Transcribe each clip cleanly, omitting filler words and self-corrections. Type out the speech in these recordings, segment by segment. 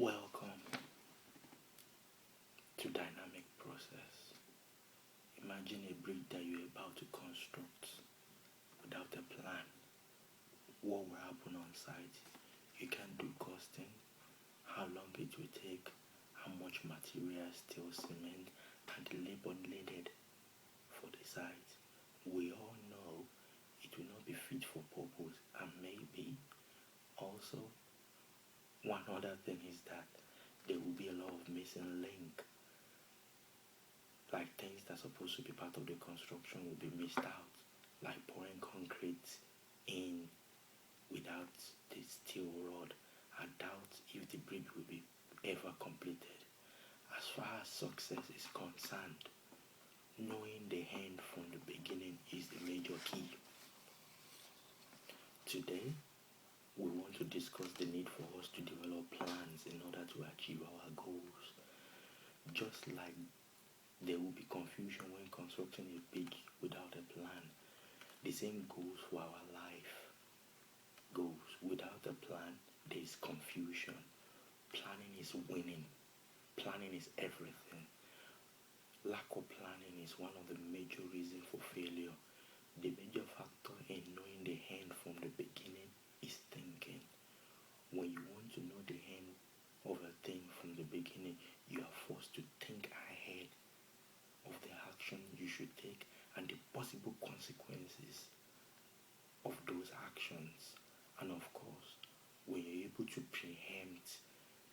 Welcome to dynamic process. Imagine a bridge that you're about to construct without a plan. What will happen on site? You can do costing, how long it will take, how much material, steel, cement, and the labor needed for the site. We all know it will not be fit for purpose, and maybe also one other thing is that there will be a lot of missing link, like things that are supposed to be part of the construction will be missed out, like pouring concrete in without the steel rod. I doubt if the bridge will be ever completed. As far as success is concerned, knowing the end from the beginning is the major key. Today, we want to discuss the need for us to develop plans in order to achieve our goals. Just like there will be confusion when constructing a bridge without a plan, the same goes for our life. Goals without a plan, there is confusion. Planning is winning. Planning is everything. Lack of planning is one of the major reasons for failure. The major factor in knowing the end from the beginning is thinking. When you want to know the end of a thing from the beginning, you are forced to think ahead of the action you should take and the possible consequences of those actions. And of course, when you're able to preempt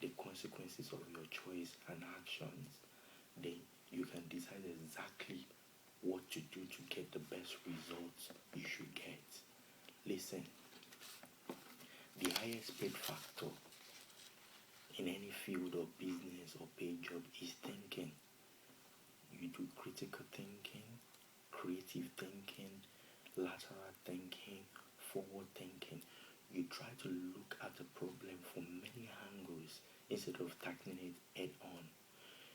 the consequences of your choice and actions, then you can decide exactly what to do to get the best results you should get. Listen, the highest paid factor in any field of business or paid job is thinking. You do critical thinking, creative thinking, lateral thinking, forward thinking. You try to look at the problem from many angles instead of tackling it head on.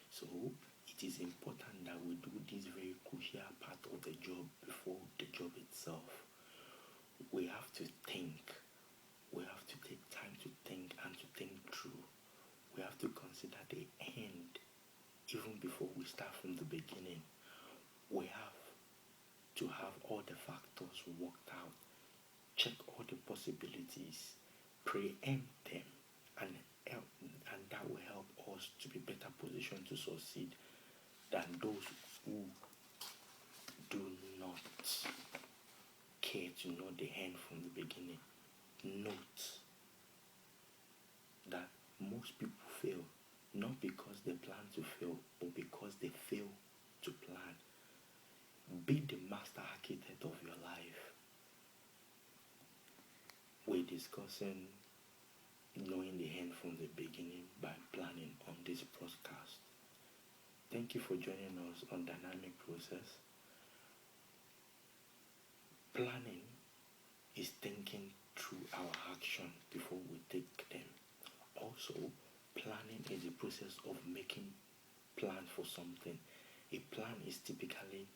So it is important that we do this very crucial part of the job before the job itself. We have to think. We have to take time to think and to think through. We have to consider the end even before we start from the beginning. We have to have all the factors worked out, check all the possibilities, preempt them, and that will help us to be better positioned to succeed than those who do not care to know the end from the beginning. Note that most people fail not because they plan to fail, but because they fail to plan. Be the master architect of your life. We're discussing knowing the end from the beginning by planning on this podcast. Thank you for joining us on Dynamic Process. Planning is thinking through our action before we take them. Also, planning is the process of making plan for something. A plan is typically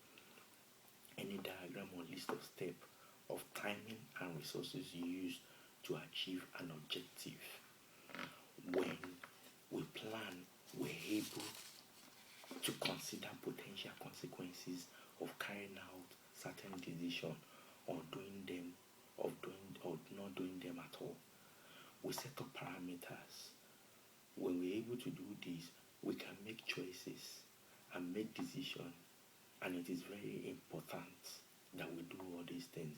any diagram or list of steps of timing and resources used to achieve an objective. When we plan, we're able to consider potential consequences of carrying out certain decisions or not doing them at all. We set up parameters. When we're able to do this, we can make choices and make decisions, and it is very important that we do all these things.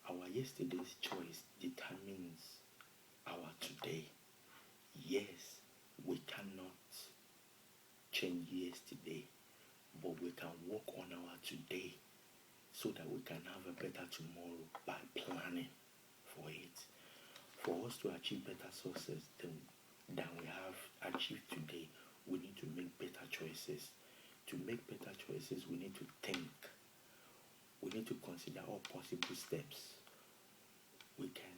Our yesterday's choice determines our today. Yes, we cannot change yesterday, but we can work on our today so that we can have a better tomorrow by planning for it. For us to achieve better success than we have achieved today, we need to make better choices. To make better choices, we need to think. We need to consider all possible steps we can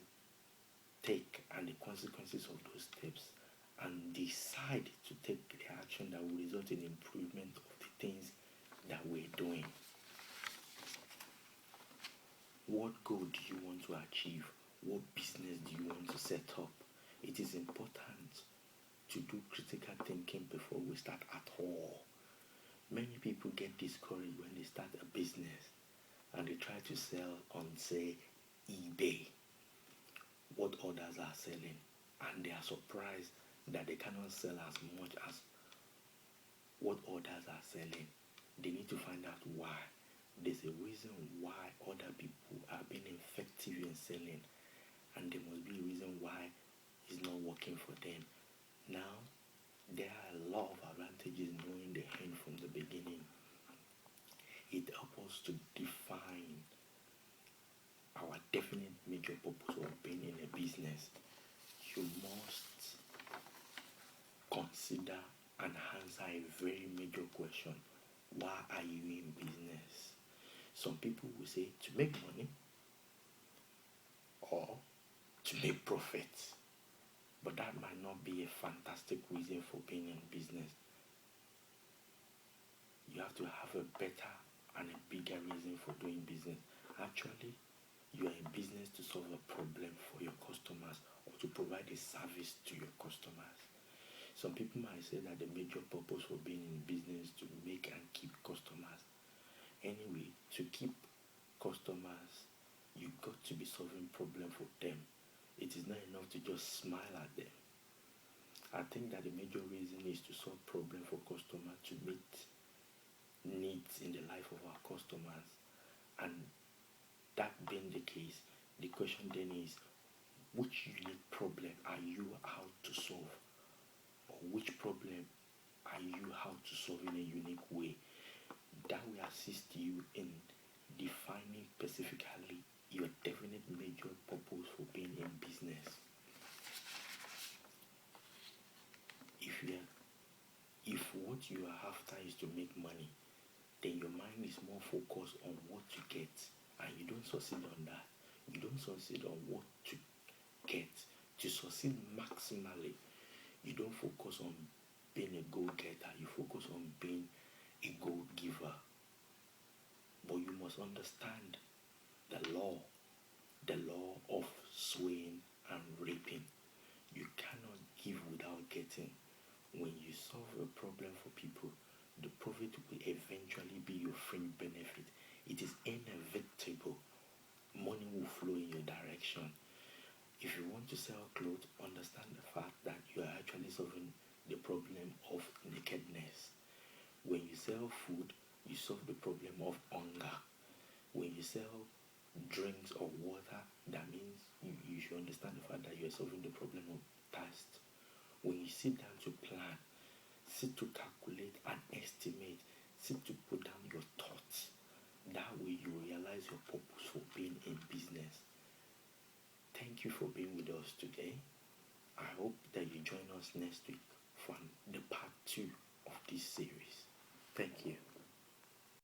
take and the consequences of those steps, and decide to take the action that will result in improvement of the things that we're doing. What goal do you want to achieve? What business do you want to set up? It is important to do critical thinking before we start at all. Many people get discouraged when they start a business and they try to sell on, say, eBay what others are selling, and they are surprised that they cannot sell as much as what others are selling. They need to find out why. There's a reason why other people are being effective in selling, and there must be a reason why it's not working for them. Now, there are a lot of advantages knowing the end from the beginning. It helps us to define our definite major purpose of being in a business. You must consider and answer a very major question. Why are you in business? Some people will say to make money or to make profits. But that might not be a fantastic reason for being in business. You have to have a better and a bigger reason for doing business. Actually, you are in business to solve a problem for your customers or to provide a service to your customers. Some people might say that the major purpose for being in business is to make and keep customers. Anyway, to keep customers, you've got to be solving problem for them. It is not enough to just smile at them. I think that the major reason is to solve problem for customers, to meet needs in the life of our customers. And that being the case, the question then is, which unique problem are you out to solve? Or which problem are you out to solve in a unique way? That will assist you in defining specifically your definite major purpose for being in business. If what you are after is to make money, then your mind is more focused on what to get, and you don't succeed on that. You don't succeed on what to get. To succeed maximally, you don't focus on being a goal-getter, you focus on being a goal-giver. But you must understand the law of sowing and reaping. You cannot give without getting. When you solve a problem for people, the profit will eventually be your fringe benefit. It is inevitable. Money will flow in your direction. If you want to sell clothes, understand the fact that you are actually solving the problem of nakedness. When you sell food, you solve the problem of hunger. When you sell drinks or water, that means you should understand the fact that you are solving the problem of thirst. When you sit down to plan, sit to calculate and estimate, sit to put down your thoughts, that way you realize your purpose for being in business. Thank you for being with us today. I hope that you join us next week for the part 2 of this series. Thank you.